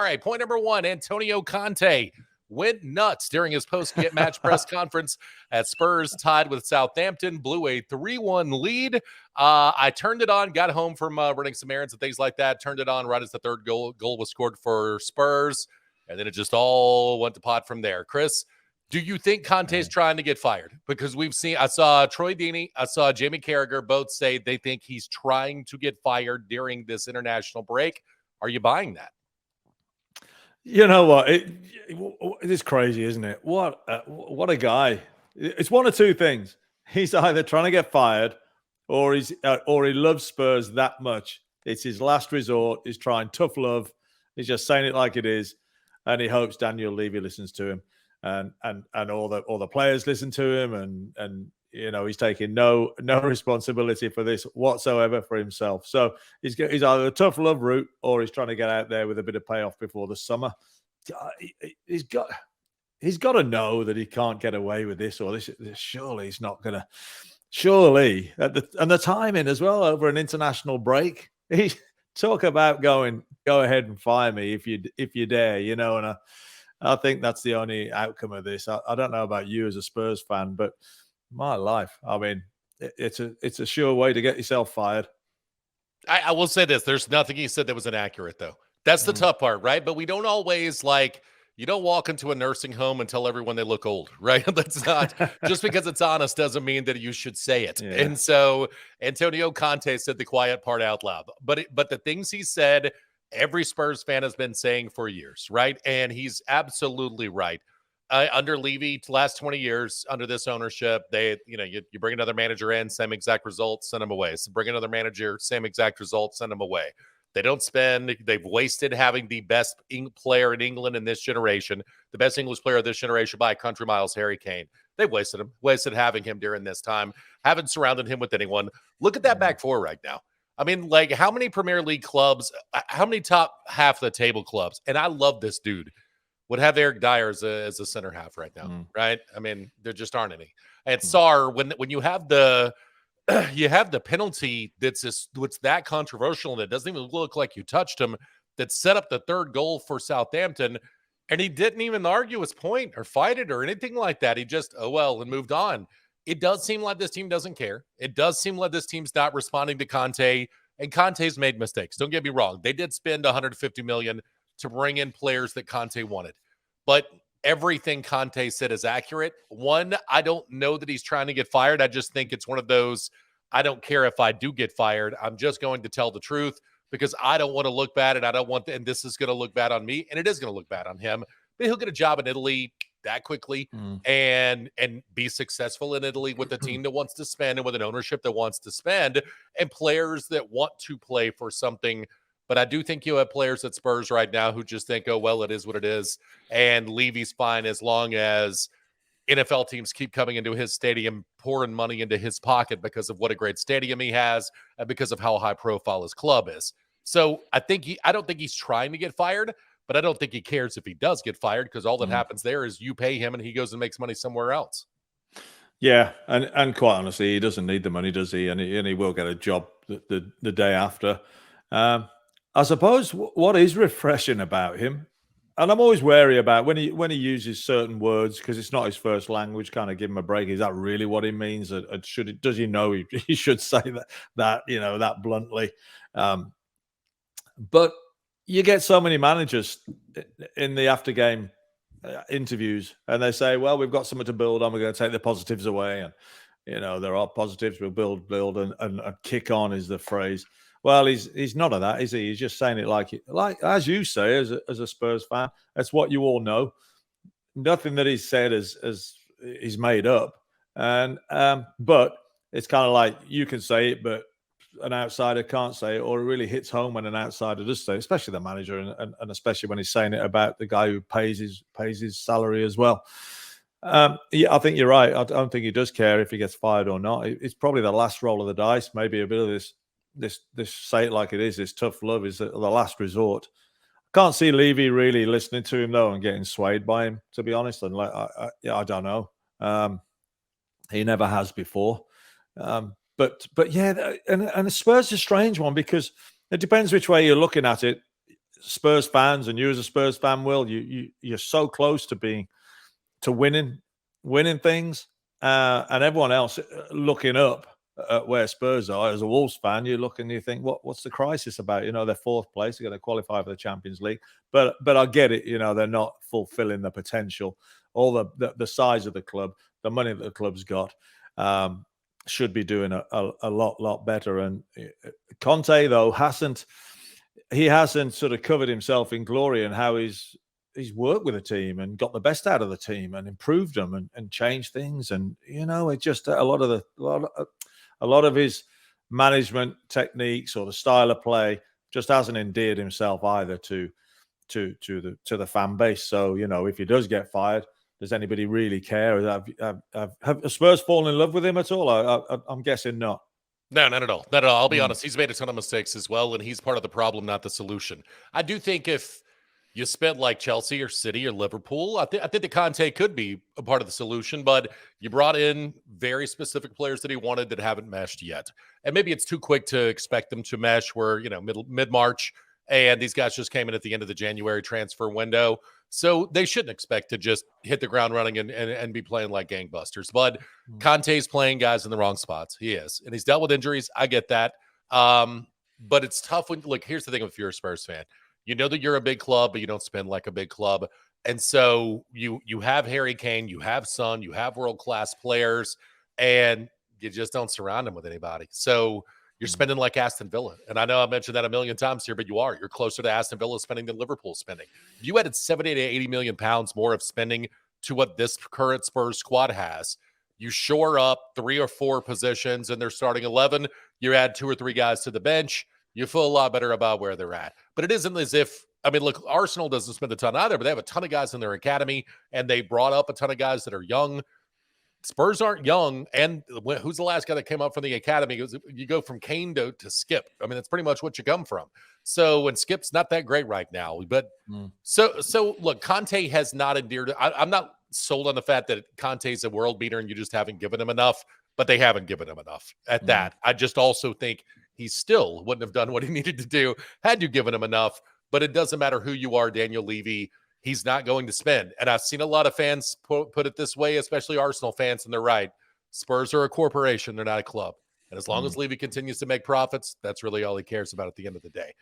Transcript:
right, point number one, Antonio Conte went nuts during his post-match press conference as Spurs tied with Southampton, blew a 3-1 lead. I turned it on, got home from running some errands and things like that, turned it on right as the third goal was scored for Spurs, and then it just all went to pot from there. Chris, do you think Conte's trying to get fired? Because I saw Troy Deeney, I saw Jamie Carragher both say they think he's trying to get fired during this international break. Are you buying that? You know what? It is crazy, isn't it? What a guy! It's one of two things. He's either trying to get fired, or he loves Spurs that much. It's his last resort. He's trying tough love. He's just saying it like it is, and he hopes Daniel Levy listens to him, and all the players listen to him, and you know, he's taking no responsibility for this whatsoever for himself. So he's either a tough love route, or he's trying to get out there with a bit of payoff before the summer. He's got to know that he can't get away with this, or this. Surely he's not going to. Surely, and the timing as well over an international break. He talk about go ahead and fire me if you dare, you know. And I think that's the only outcome of this. I don't know about you as a Spurs fan, but my life, I mean, it's a sure way to get yourself fired. I will say this. There's nothing he said that was inaccurate, though. That's the tough part, right? But we don't always, you don't walk into a nursing home and tell everyone they look old, right? That's not, just because it's honest doesn't mean that you should say it. Yeah. And so Antonio Conte said the quiet part out loud. But the things he said, every Spurs fan has been saying for years, right? And he's absolutely right. Under Levy, last 20 years, under this ownership, you bring another manager in, same exact results, send him away. So bring another manager, same exact results, send him away. They don't spend. They've wasted having the best player in England in this generation, the best English player of this generation by a country miles, Harry Kane. They've wasted having him during this time, haven't surrounded him with anyone. Look at that back four right now. I mean, how many Premier League clubs, how many top half of the table clubs, and I love this dude, would have Eric Dyer as a center half right now, right? I mean, there just aren't any. And Sarr, when you have the penalty that's that controversial and it doesn't even look like you touched him, that set up the third goal for Southampton, and he didn't even argue his point or fight it or anything like that. He just, and moved on. It does seem like this team doesn't care. It does seem like this team's not responding to Conte, and Conte's made mistakes. Don't get me wrong. They did spend $150 million to bring in players that Conte wanted. But everything Conte said is accurate. One, I don't know that he's trying to get fired. I just think it's one of those, I don't care if I do get fired. I'm just going to tell the truth because I don't want to look bad, and and this is going to look bad on me, and it is going to look bad on him. But he'll get a job in Italy that quickly and be successful in Italy with a team that wants to spend and with an ownership that wants to spend and players that want to play for something. But I do think you have players at Spurs right now who just think, it is what it is. And Levy's fine as long as NFL teams keep coming into his stadium, pouring money into his pocket because of what a great stadium he has and because of how high profile his club is. So I don't think he's trying to get fired, but I don't think he cares if he does get fired because all that happens there is you pay him and he goes and makes money somewhere else. Yeah, and quite honestly, he doesn't need the money, does he? And he will get a job the day after. I suppose what is refreshing about him, and I'm always wary about when he uses certain words because it's not his first language. Kind of give him a break. Is that really what he means? Does he know he should say that bluntly? But you get so many managers in the after game interviews, and they say, "Well, we've got something to build on. We're going to take the positives away, and there are positives. We'll build, and kick on is the phrase." Well, he's none of that, is he? He's just saying it like as you say, as a Spurs fan, that's what you all know. Nothing that he's said is he's made up, and but it's kind of like you can say it, but an outsider can't say it, or it really hits home when an outsider does say it, especially the manager, and especially when he's saying it about the guy who pays his salary as well. Yeah, I think you're right. I don't think he does care if he gets fired or not. It's probably the last roll of the dice. Maybe a bit of this say it like it is, this tough love is the last resort. I can't see Levy really listening to him though and getting swayed by him, to be honest. And I don't know. He never has before. But yeah, and Spurs is a strange one because it depends which way you're looking at it. Spurs fans, and you as a Spurs fan, Will, you're so close to winning things, and everyone else looking up at where Spurs are. As a Wolves fan, you look and you think, what's the crisis about? They're fourth place, they're going to qualify for the Champions League, but I get it. They're not fulfilling the potential, all the size of the club, the money that the club's got. Should be doing a lot better. And Conte, though, hasn't sort of covered himself in glory and how he's worked with the team and got the best out of the team and improved them and changed things. And it just a lot of his management techniques or the style of play just hasn't endeared himself either to the fan base. So if he does get fired, does anybody really care? Have Spurs fallen in love with him at all? I'm guessing not. No, not at all. Not at all. I'll be honest. He's made a ton of mistakes as well, and he's part of the problem, not the solution. I do think if you spent like Chelsea or City or Liverpool, I think that Conte could be a part of the solution, but you brought in very specific players that he wanted that haven't meshed yet. And maybe it's too quick to expect them to mesh where, mid-March, and these guys just came in at the end of the January transfer window. So they shouldn't expect to just hit the ground running and be playing like gangbusters. But Conte's playing guys in the wrong spots. He is. And he's dealt with injuries. I get that. But it's tough when, look, here's the thing if you're a Spurs fan. You know that you're a big club, but you don't spend like a big club. And so you have Harry Kane, you have Son, you have world-class players, and you just don't surround them with anybody. So you're spending like Aston Villa. And I know I mentioned that a million times here, but you're closer to Aston Villa spending than Liverpool spending. You added 70 to 80 million pounds more of spending to what this current Spurs squad has. You shore up 3 or 4 positions in their starting 11. You add 2 or 3 guys to the bench. You feel a lot better about where they're at. But it isn't as if, look, Arsenal doesn't spend a ton either, but they have a ton of guys in their academy, and they brought up a ton of guys that are young. Spurs aren't young, and who's the last guy that came up from the academy? You go from Kane to Skip. That's pretty much what you come from. So, and Skip's not that great right now. But so look, Conte has not endeared. I'm not sold on the fact that Conte's a world beater and you just haven't given him enough, but they haven't given him enough at that. I just also think he still wouldn't have done what he needed to do had you given him enough. But it doesn't matter who you are, Daniel Levy. He's not going to spend. And I've seen a lot of fans put it this way, especially Arsenal fans, and they're right. Spurs are a corporation. They're not a club. And as long as Levy continues to make profits, that's really all he cares about at the end of the day.